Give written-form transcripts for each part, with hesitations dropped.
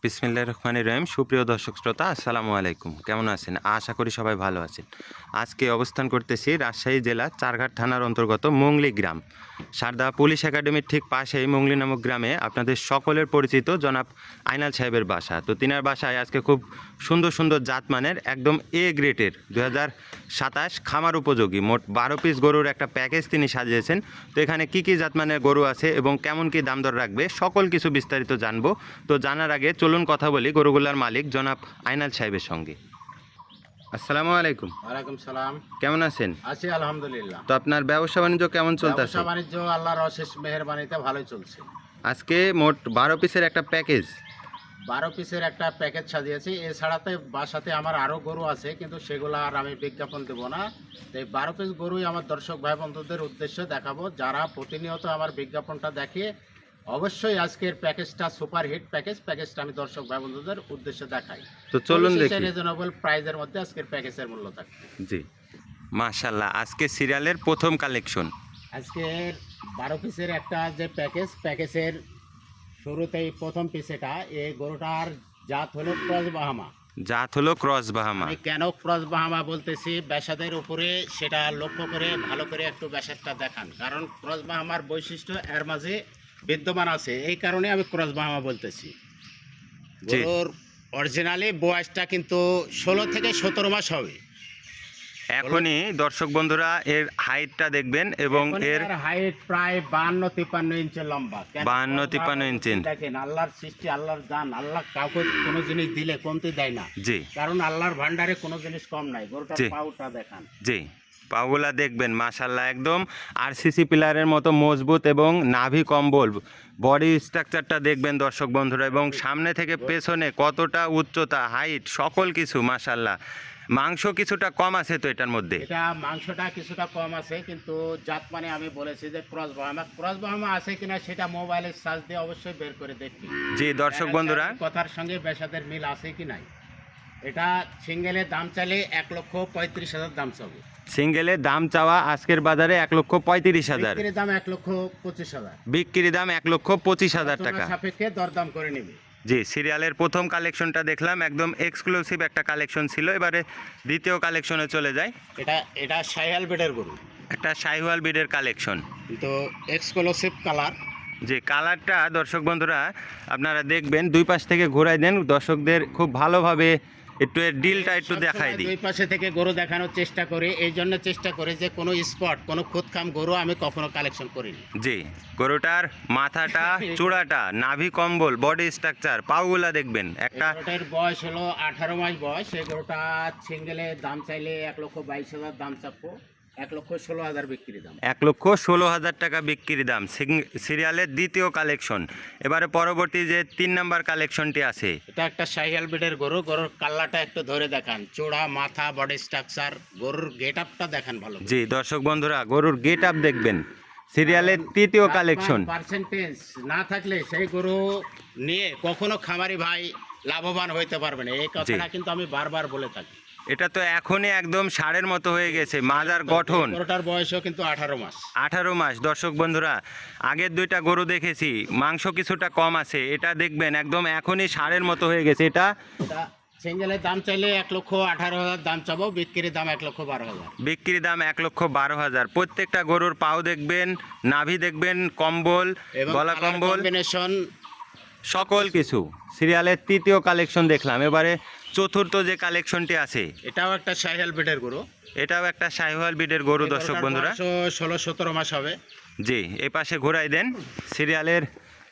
বিসমিল্লাহির রহমানির রহিম। সুপ্রিয় দর্শক শ্রোতা, আসসালামু আলাইকুম। কেমন আছেন? আশা করি সবাই ভালো আছেন। আজকে অবস্থান করতেছি রাজশাহী জেলা চারঘাট থানার অন্তর্গত মংলি গ্রাম। সারদা পুলিশ একাডেমির ঠিক পাশেই মংলি নামক গ্রামে আপনাদের সকলের পরিচিত জনাব আইনাল সাহেবের বাসা। তো তিনার বাসায় আজকে খুব সুন্দর সুন্দর জাতমানের একদম এ গ্রেডের 2027 খামার উপযোগী মোট 12 পিস গরুর একটা প্যাকেজ তিনি সাজিয়েছেন। তো এখানে কি কি জাতমানের গরু আছে এবং কেমন কি দাম দর রাখবে সকল কিছু বিস্তারিত জানবো। তো জানার আগে চলুন কথা বলি গরুগুলার মালিক জনাব আইনাল সাহেবের সঙ্গে। আসসালামু আলাইকুম। ওয়ালাইকুম সালাম। কেমন আছেন? আছি আলহামদুলিল্লাহ। তো আপনার ব্যবসা বাণিজ্য কেমন চলতেছে? ব্যবসা বাণিজ্য আল্লাহর অশেষ মেহেরবানিতে ভালোই চলছে। আজকে মোট 12 পিসের একটা প্যাকেজ 12 পিসের একটা প্যাকেজ সাজিয়েছি। এছাড়াতে বাসাতে আমার আরও গরু আছে, কিন্তু সেগুলো আর আমি বিজ্ঞাপন দেবো না। এই 12 পিস গরুই আমার দর্শক ভাই বন্ধুদের উদ্দেশ্যে দেখাবো, যারা প্রতিনিয়ত আমার বিজ্ঞাপনটা দেখে। অবশ্যই আজকের প্যাকেজটা সুপার হিট প্যাকেজটা আমি দর্শক ভাই বন্ধুদের উদ্দেশ্যে দেখাই। তো চলুন দেখি। রিজনেবল প্রাইজের মধ্যে আজকের প্যাকেজের মূল্য থাকবে। জি, মাশাআল্লাহ। আজকে সিরিয়ালের প্রথম কালেকশন। আজকের 12 পিসের একটা যে প্যাকেজের শুরুতেই প্রথম পিস, এই গরুটার জাত হলো ক্রস বাহামা। জাত হলো ক্রস বাহামা। আমি কেন ক্রস বাহামা বলতেছি, ব্যাসাদের উপরে সেটা লক্ষ্য করে ভালো করে একটু ব্যাসাদটা দেখান, কারণ ক্রস বাহামার বৈশিষ্ট্য এর মাঝে বিদ্যমান আছে, এই কারণে আমি ক্রস বাহামা বলতেছি। গরুর অরিজিনালি বয়সটা কিন্তু 16 থেকে 17 মাস হবে। এখনই দর্শক বন্ধুরা এর হাইটটা দেখবেন এবং এর হাইট প্রায় 52-53 ইঞ্চি লম্বা। 52-53 ইঞ্চি। দেখেন, আল্লাহর সৃষ্টি, আল্লাহর দান। আল্লাহ কাউকে কোনো জিনিস দিলে কমতি দেয় না। জি, কারণ আল্লাহর ভান্ডারে কোনো জিনিস কম নাই। গরুটার জি। পাউটা দেখান। জি, পাগুলা দেখবেন মাশাআল্লাহ একদম আরসিসি পিলারের মতো মজবুত এবং নাভি কম্বল। বডি স্ট্রাকচারটা দেখবেন দর্শক বন্ধুরা, এবং সামনে থেকে পেছনে কতটা উচ্চতা, হাইট, সকল কিছু মাশাআল্লাহ। মাংস কিছুটা কম আছে তো এটার মধ্যে? এটা মাংসটা কিছুটা কম আছে, কিন্তু জাত মানে আমি বলেছি যে ক্রস বাহামা আছে কিনা সেটা মোবাইলের সার্চ দিয়ে অবশ্যই বের করে দেখি। জি দর্শক বন্ধুরা, কথার সঙ্গে বেসাদের মিল আছে কি নাই। এটা সিঙ্গেলের দাম চাইলে 1,35,000 দাম চাবো। সিঙ্গেলের দাম চাওয়া আজকের বাজারে 1,35,000। বিক্রির দাম 1,25,000। বিক্রির দাম 1,25,000 টাকা সাপেক্ষে দরদাম করে নেবে। জি, সিরিয়ালের প্রথম কালেকশনটা দেখলাম, একদম এক্সক্লুসিভ একটা কালেকশন ছিল। এবারে দ্বিতীয় কালেকশনে চলে যায়। এটা শাহিওয়াল ব্রিডের গরু, একটা শাহিওয়াল ব্রিডের কালেকশন, কিন্তু এক্সক্লুসিভ কালার। যে কালারটা দর্শক বন্ধুরা আপনারা দেখবেন, দুই পাশ থেকে ঘোরাই দেন, দর্শকদের খুব ভালোভাবে একটু এর ডিলটা একটু দেখাই দিই। দুই পাশে থেকে গরু দেখানোর চেষ্টা করি, এই জন্য চেষ্টা করি যে কোনো স্পট, কোনো খুদখাম গরু আমি কখনো কালেকশন করিনি। জি, গরুটার মাথাটা, চূড়াটা, নাভি কম্বল, বডি স্ট্রাকচার, পাগুলা দেখবেন। একটা গরুটার বয়স হলো 18 মাস বয়স। এই গরুটা সিঙ্গেলে দাম চাইলে 1,22,000 দাম চাপো। 1,16,000 বিক্রি দাম। 1,16,000 টাকা বিক্রি দাম। সিরিয়ালের দ্বিতীয় কালেকশন। এবারে পরবর্তী যে 3 নাম্বার কালেকশনটি আছে, এটা একটা শাহিওয়াল ব্রিডের গরু। গরুর কাল্লাটা একটু ধরে দেখান, চূড়া, মাথা, বডি স্ট্রাকচার, গরুর গেট আপটা দেখান ভালো। জি দর্শক বন্ধুরা, গরুর গেট আপ দেখবেন। সিরিয়ালের তৃতীয় কালেকশন। পার্সেন্টেজ না থাকলে সেই গরু নিয়ে কখনো খামারি ভাই লাভবান হইতে পারবে না, এই কথাটা কিন্তু আমি বারবার বলে থাকি। এটা তো এখনই একদম ষাঁড়ের মতো হয়ে গেছে, মাজার গঠন। গরুটার বয়সও কিন্তু 18 মাস। 18 মাস। দর্শক বন্ধুরা, আগের দুইটা গরু দেখেছি, মাংস কিছুটা কম আছে, এটা দেখবেন একদম এখনই ষাঁড়ের মতো হয়ে গেছে। এটা সিঙ্গেলের দাম চাইলে 1,18,000 দাম চাবো, বিক্রির দাম 1,12,000। বিক্রি দাম 1,12,000। প্রত্যেকটা গরুর পাও দেখবেন, নাভি দেখবেন, কম্বল, গলা কম্বল, কম্বিনেশন, সকল কিছু। সিরিয়ালের তৃতীয় কালেকশন দেখলাম। এবারে চতুর্থ যে কালেকশনটি আছে, এটাও একটা শাহিওয়াল ব্রিডের গরু। এটাও একটা শাহিওয়াল ব্রিডের গরু দর্শক বন্ধুরা। 16-17 মাস হবে। জি, এই পাশে ঘোরাই দেন। সিরিয়ালের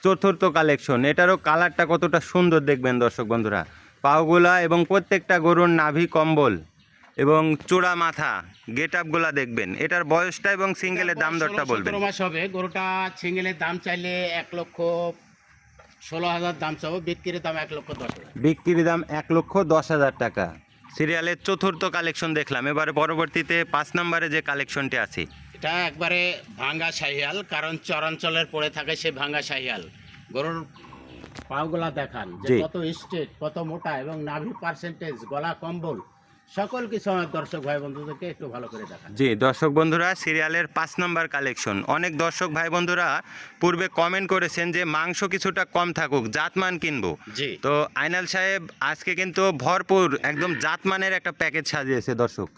চতুর্থ কালেকশন। এটারও কালারটা কতটা সুন্দর দেখবেন দর্শক বন্ধুরা। পাওগুলা এবং প্রত্যেকটা গরুর নাভি কম্বল এবং চূড়া মাথা, গেট আপগুলা দেখবেন। এটার বয়সটা এবং সিঙ্গেলের দাম দরটা বলবেন। 17 মাস হবে। গরুটা সিঙ্গেলের দাম চাইলে 1,16,000 দাম চাবো, বিক্রির দাম 1,10,000। বিক্রির দাম 1,10,000 টাকা। সিরিয়ালের চতুর্থ কালেকশন দেখলাম। এবারে পরবর্তীতে 5 নম্বরে যে কালেকশনটি আছে, এটা একবারে ভাঙ্গা শাহিওয়াল, কারণ চরাঞ্চলের পড়ে থাকে সে ভাঙ্গা শাহিওয়াল। গরুর পাগুলা দেখান যে কত স্ট্রেট, কত মোটা, এবং নাভি পার্সেন্টেজ, গলা কম্বল, সকল কিছু আমার দর্শক ভাই বন্ধুদেরকে একটু ভালো করে দেখান। জি দর্শক বন্ধুরা, সিরিয়ালের 5 নম্বর কালেকশন। অনেক দর্শক ভাই বন্ধুরা পূর্বে কমেন্ট করেছেন যে মাংস কিছুটা কম থাকুক, জাতমান কিনবো। জি, তো আইনাল সাহেব আজকে কিন্তু ভরপুর একদম জাতমানের একটা প্যাকেজ সাজিয়েছে দর্শক।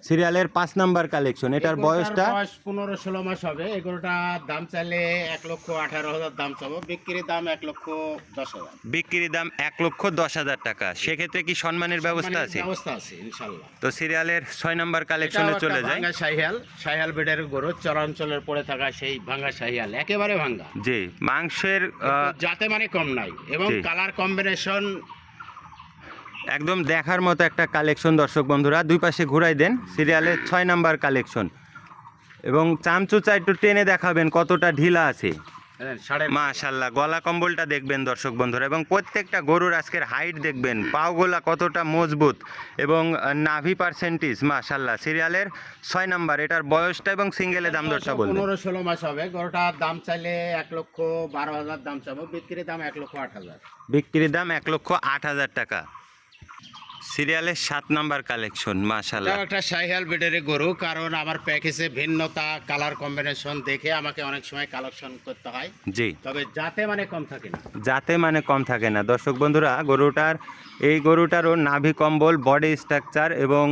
সিরিয়ালের 5 নম্বর কালেকশন, এটার বয়সটা 15-16 মাস হবে। এগুলোটার দাম চাইলে 1,18,000 দাম চাবো, বিক্রির দাম 1,10,000। বিক্রির দাম 1,10,000 টাকা। সেক্ষেত্রে কি সম্মানের ব্যবস্থা আছে? ব্যবস্থা আছে ইনশাল্লাহ। তো সিরিয়ালের 6 নম্বর কালেকশনে চলে যায়। ভাঙ্গা শাহিয়াল, শাহিয়াল বেডের গরু, চরাঞ্চলের পড়ে থাকা সেই ভাঙ্গা শাহিয়াল, একেবারে ভাঙ্গা। জি, মাংসের যাতে মানে কম নাই এবং জি। কালার কম্বিনেশন একদম দেখার মতো একটা কালেকশন দর্শক বন্ধুরা। দুই পাশে ঘুরাই দেন। সিরিয়ালের 6 নাম্বার কালেকশন এবং চামচুচা একটু টেনে দেখাবেন কতটা ঢিলা আছে। মাশাআল্লাহ, গলা কম্বলটা দেখবেন দর্শক বন্ধুরা, এবং প্রত্যেকটা গরুর আজকের হাইট দেখবেন, পাওগোলা কতটা মজবুত এবং নাভি পার্সেন্টেজ মাশাআল্লাহ। সিরিয়ালের 6 নাম্বার, এটার বয়সটা এবং সিঙ্গেলে দাম দরটা বলুন। 15-16 মাস হবে। গরুটার দাম চাইলে 1,12,000 দাম চাবো, বিক্রির দাম 1,08,000। বিক্রির দাম 1,08,000 টাকা। সিরিয়ালের 7 নাম্বার কালেকশন মাশাআল্লাহ। একটা শাহিয়াল বেডের গরু, কারণ আমার প্যাকেজে ভিন্নতা, কালার কম্বিনেশন দেখে আমাকে অনেক সময় কালেকশন করতে হয়। জি, তবে যাতে মানে কম থাকে না। যাতে মানে কম থাকে না দর্শক বন্ধুরা। এই গরুটারও নাভি কম্বল, বডি স্ট্রাকচার এবং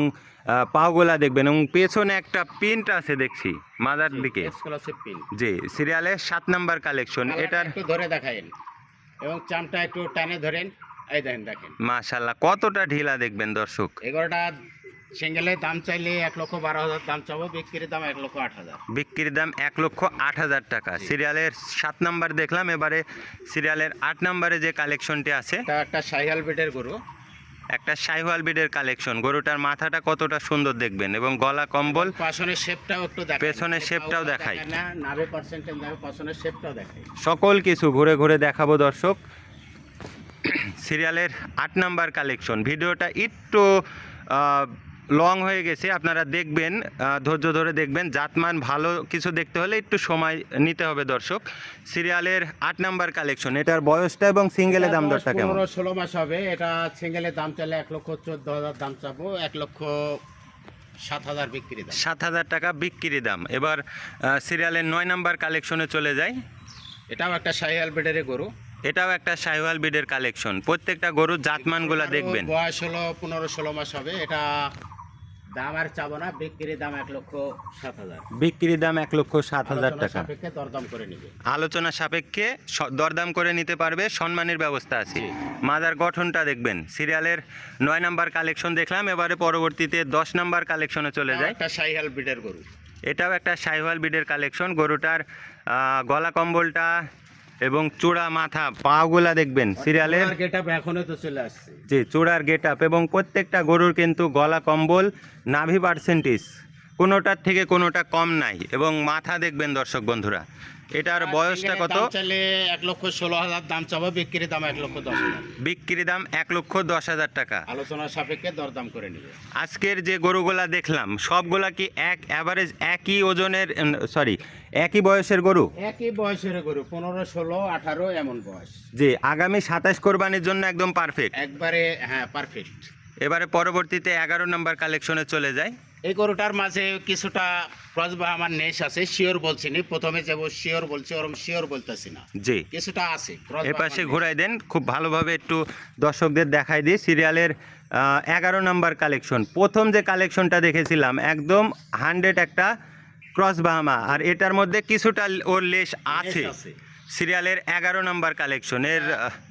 পাওগোলা দেখবেন, এবং পেছনে একটা প্রিন্ট আছে দেখছি মাদার দিকে। Exclusive pin. জি, সিরিয়ালের 7 নাম্বার কালেকশন। এটার একটু ধরে দেখাইন এবং চামটা একটু টানে ধরেন, এই দেখেন মাশাআল্লাহ কতটা ঢিলা দেখবেন দর্শক। এগারোটা সিঙ্গেলের দাম চাইলে 1,12,000 দাম চাবো, বিক্রির দাম 1,08,000। বিক্রির দাম 1,08,000 টাকা। সিরিয়ালের 7 নাম্বার দেখলাম, এবারে সিরিয়ালের 8 নাম্বারে যে কালেকশনটি আছে, এটা একটা শাহিয়াল বেডের গরু, একটা শাহিওয়াল বিডের কালেকশন। গরুটার মাথাটা কতটা সুন্দর দেখবেন এবং গলা কম্বল, পাশনের শেপটাও একটু দেখাই, পেছনের শেপটাও দেখাই, না নাভি পার্সেন্টেজ দেখো, পাশনের শেপটাও দেখাই। সকল কিছু ঘুরে ঘুরে দেখাবো দর্শক। সিরিয়ালের 8 নাম্বার কালেকশন। ভিডিওটা একটু লং হয়ে গেছে, আপনারা দেখবেন, ধৈর্য ধরে দেখবেন। জাতমান ভালো কিছু দেখতে হলে একটু সময় নিতে হবে দর্শক। সিরিয়ালের 8 নাম্বার কালেকশন, এটার বয়সটা এবং সিঙ্গেলে দাম দরটা কেমন? 15-16 মাস হবে। এটা সিঙ্গেলের দাম চাইলে 1,14,000 দাম চাবো, 1,07,000 বিক্রি দাম। 7,000 টাকা বিক্রি দাম। এবার সিরিয়ালের 9 নাম্বার কালেকশনে চলে যায়। এটাও একটা শাহিয়াল বেডের গরু, এটাও একটা শাহিওয়াল বিডের কালেকশন। প্রত্যেকটা গরুর জাতমানগুলো দেখবেন। বয়স হলো 15-16 মাস হবে। এটা দাম আর চাবো না, বিক্রির দাম 1,07,000। বিক্রির দাম 1,07,000 টাকা। সাপেক্ষে দরদাম করে নিবে। আলোচনা সাপেক্ষে দরদাম করে নিতে পারবে, সম্মানের ব্যবস্থা আছে। জি। মাদার গঠনটা দেখবেন। সিরিয়ালের 9 নাম্বার কালেকশন দেখলাম, এবারে পরবর্তীতে 10 নাম্বার কালেকশনে চলে যায়। একটা শাহিয়াল বিডের গরু, এটাও একটা শাহিওয়াল বিডের কালেকশন। গরুটার গলা কম্বলটা এবং চূড়া, মাথা, পাগুলা দেখবেন। সিরিয়ালের গেটআপ এখনো তো চলে আসছে। জি, চূড়ার গেট আপ এবং প্রত্যেকটা গরুর কিন্তু গলা কম্বল, নাভি পার্সেন্টেজ কোনোটার থেকে কোনোটা কম নাই, এবং মাথা দেখবেন দর্শক বন্ধুরা। এটার বয়সটা কত? দাম চাইলে 1,16,000 দাম চাবো, বিক্রির দাম 1,10,000। বিক্রি দাম 1,10,000 টাকা। আলোচনা সাপেক্ষে দরদাম করে নিবে। আজকের যে গরুগুলা দেখলাম সবগুলা কি অ্যাভারেজ একই ওজনের, সরি একই বয়সের গরু? একই বয়সের গরু, 15, 16, 18 এমন বয়স। জি, আগামী 27 কোরবানির জন্য একদম পারফেক্ট। একবারে হ্যাঁ, পারফেক্ট। এবারে পরবর্তীতে 11 নম্বর কালেকশনে চলে যায়। এই গরুটার মাঝে কিছুটা ক্রস বা আমার নেশ আছে, শিওর বলছি না। প্রথমে যে শিওর বলছি, ওরকম শিওর বলতেছি না, জি, কিছুটা আছে ক্রস। এ পাশে ঘুরাই দেন, খুব ভালোভাবে একটু দর্শকদের দেখাই দিই। সিরিয়ালের 11 নম্বর কালেকশন। প্রথম যে কালেকশনটা দেখেছিলাম একদম 100 একটা ক্রস বাহামা, আর এটার মধ্যে কিছুটা ওর লেশ আছে। সিরিয়ালের 11 নম্বর কালেকশনের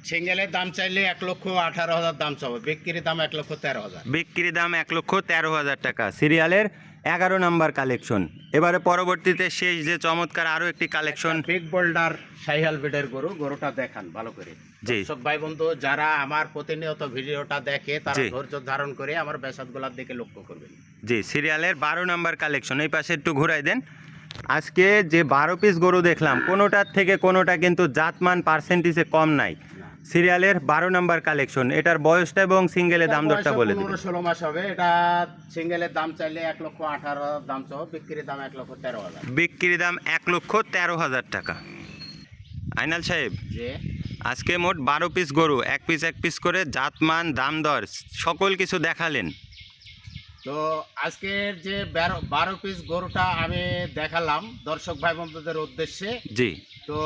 সিঙ্গেলের দাম চাইলে 1,18,000 দাম চাবো, বিক্রির দাম 1,13,000। বিক্রি দাম 1,13,000 টাকা। সিরিয়ালের 11 নম্বর কালেকশন। এবারে পরবর্তীতে শেষ যে চমৎকার আরও একটি কালেকশন, বিগ বোল্ডার শাহিয়াল বিডের গরু। গরুটা দেখান ভালো করে। জি, দর্শক ভাই বন্ধু যারা আমার প্রতিনিয়ত ভিডিওটা দেখে, তারা জি। ধৈর্য ধারণ করে আমার বেসাদগুলার দিকে লক্ষ্য করবেন। জি, সিরিয়ালের 12 নম্বর কালেকশন। এই পাশে একটু ঘুরাই দেন। আজকে যে 12 পিস গরু দেখলাম, কোনোটার থেকে কোনোটা কিন্তু জাতমান পার্সেন্টেজে কম নাই। সিরিয়ালের 12 নম্বর কালেকশন। এটার বয়সটা এবং সিঙ্গেলের দাম দরটা বলে দিন। 15-16 মাস হবে। এটা সিঙ্গেলের দাম চাইলে 1,18,000 দাম চাবো, বিক্রির দাম 1,13,000। বিক্রি দাম 1,13,000 টাকা। আইনাল সাহেব, যে আজকে মোট 12 পিস গরু, এক পিস করে জাতমান, দাম দর সকল কিছু দেখালেন। তো আজকের যে 12 পিস গরুটা আমি দেখালাম দর্শক ভাই বন্ধুদের উদ্দেশ্যে। জি তো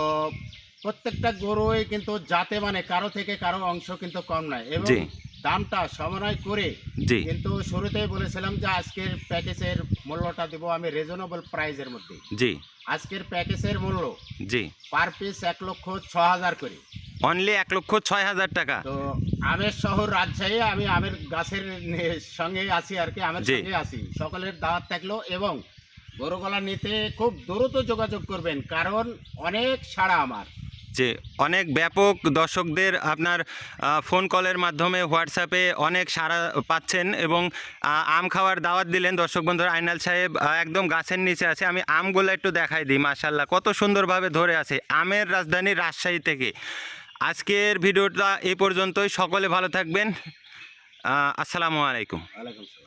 প্রত্যেকটা গরুই কিন্তু জাতে মানে কারো থেকে কারো অংশ কিন্তু কম নয় এবং জি দামটা সমন্বয় করে জি কিন্তু শুরুতেই বলেছিলাম যে আজকের প্যাকেজের মূল্যটা দিব আমি রিজনেবল প্রাইজের মধ্যে। জি আজকের প্যাকেজের মূল্য জি পার পিস 1,06,000 করে। অনলি 1,06,000 টাকা। তো আমের শহর রাজশাহী, আমি আমের গাছের সঙ্গে আছি আর কি, আমের জি। সঙ্গে আছি। সকলের দাওয়াত থাকলো এবং গরুগুলা নিতে খুব দ্রুত যোগাযোগ করবেন কারণ অনেক সাড়া আমার। যে অনেক ব্যাপক দর্শকদের আপনার ফোন কলের মাধ্যমে হোয়াটসঅ্যাপে অনেক সাড়া পাচ্ছেন এবং আম খাওয়ার দাওয়াত দিলেন দর্শক বন্ধুরা। আইনাল সাহেব একদম গাছের নিচে আছে, আমি আমগুলো একটু দেখাই দিই। মাশাল্লাহ কত সুন্দরভাবে ধরে আছে, আমের রাজধানী রাজশাহী থেকে। আজকের ভিডিওটা এই পর্যন্তই, সকলে ভালো থাকবেন। আসসালামু আলাইকুম। ওয়ালাইকুম আসসালাম।